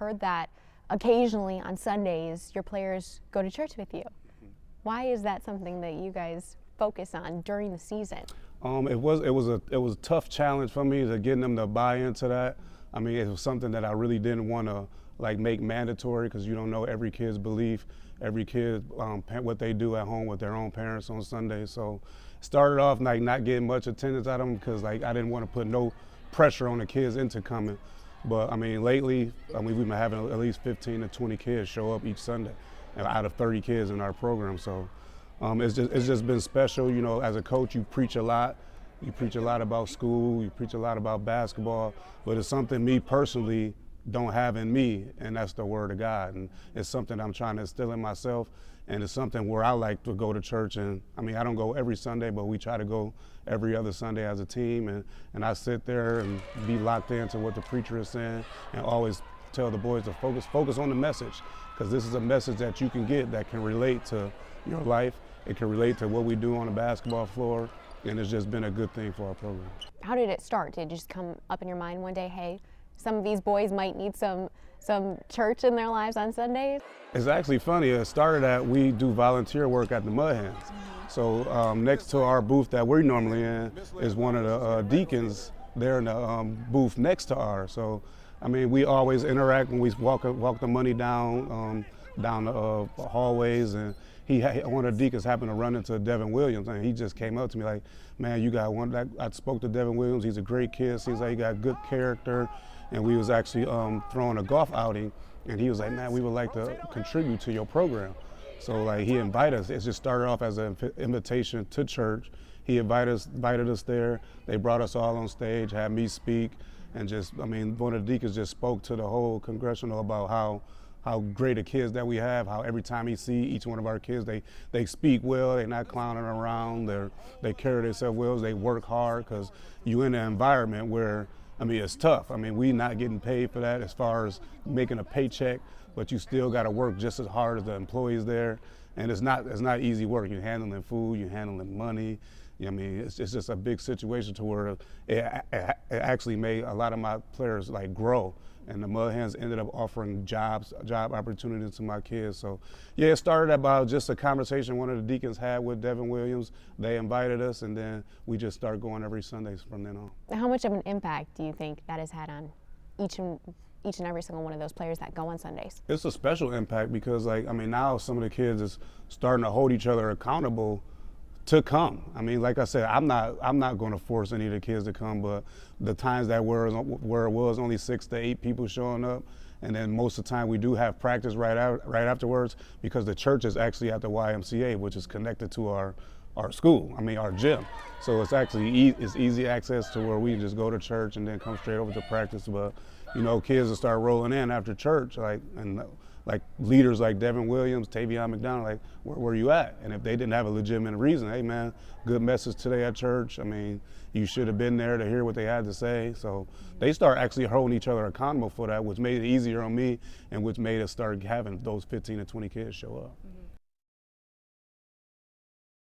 heard that occasionally on Sundays your players go to church with you. Why is that something that you guys focus on during the season? It was a tough challenge for me to getting them to buy into that. I mean, it was something that I really didn't want to like make mandatory, because you don't know every kid's belief, every kid what they do at home with their own parents on Sunday. So started off like not getting much attendance out of them, because like I didn't want to put no pressure on the kids into coming. But I mean, lately, we've been having at least 15 to 20 kids show up each Sunday out of 30 kids in our program. So it's just been special. You know, as a coach, you preach a lot. You preach a lot about school, you preach a lot about basketball, but it's something me personally don't have in me, and that's the Word of God. And it's something I'm trying to instill in myself, and it's something where I like to go to church. And I mean, I don't go every Sunday, but we try to go every other Sunday as a team, and I sit there and be locked into what the preacher is saying, and always tell the boys to focus on the message, because this is a message that you can get that can relate to your life. It can relate to what we do on the basketball floor. And it's just been a good thing for our program. How did it start? Did it just come up in your mind one day, hey, some of these boys might need some church in their lives on Sundays? It's actually funny. It started at, we do volunteer work at the Mud Hens. So next to our booth that we're normally in is one of the deacons there in the booth next to ours. So, I mean, we always interact when we walk the money down the hallways, and one of the deacons happened to run into Devin Williams, and he just came up to me like, man, you got one. I spoke to Devin Williams. He's a great kid. Seems like he got good character. And we was actually throwing a golf outing, and he was like, man, we would like to contribute to your program. So like he invited us. It just started off as an invitation to church. He invited us there. They brought us all on stage, had me speak, and just, I mean, one of the deacons just spoke to the whole congressional about how great the kids that we have, how every time he see each one of our kids, they speak well, they're not clowning around, they carry themselves well, they work hard, because you in an environment where, I mean, it's tough. I mean, we not getting paid for that as far as making a paycheck, but you still got to work just as hard as the employees there, and it's not easy work. You're handling food, you're handling money. I mean, it's just a big situation to where it actually made a lot of my players like grow. And the Mud Hens ended up offering job opportunities to my kids. So, yeah, it started about just a conversation one of the deacons had with Devin Williams. They invited us, and then we just started going every Sunday from then on. How much of an impact do you think that has had on each and every single one of those players that go on Sundays? It's a special impact because, like, I mean, now some of the kids is starting to hold each other accountable to come. I mean, like I said, I'm not going to force any of the kids to come, but the times that where it was only 6 to 8 people showing up, and then most of the time we do have practice right afterwards, because the church is actually at the YMCA, which is connected to our school. I mean, our gym. So it's actually it's easy access to where we just go to church and then come straight over to practice. But you know, kids will start rolling in after church, like leaders like Devin Williams, Tavion McDonald, like, where you at? And if they didn't have a legitimate reason, hey man, good message today at church. I mean, you should have been there to hear what they had to say. So they start actually holding each other accountable for that, which made it easier on me, and which made us start having those 15 to 20 kids show up. Mm-hmm.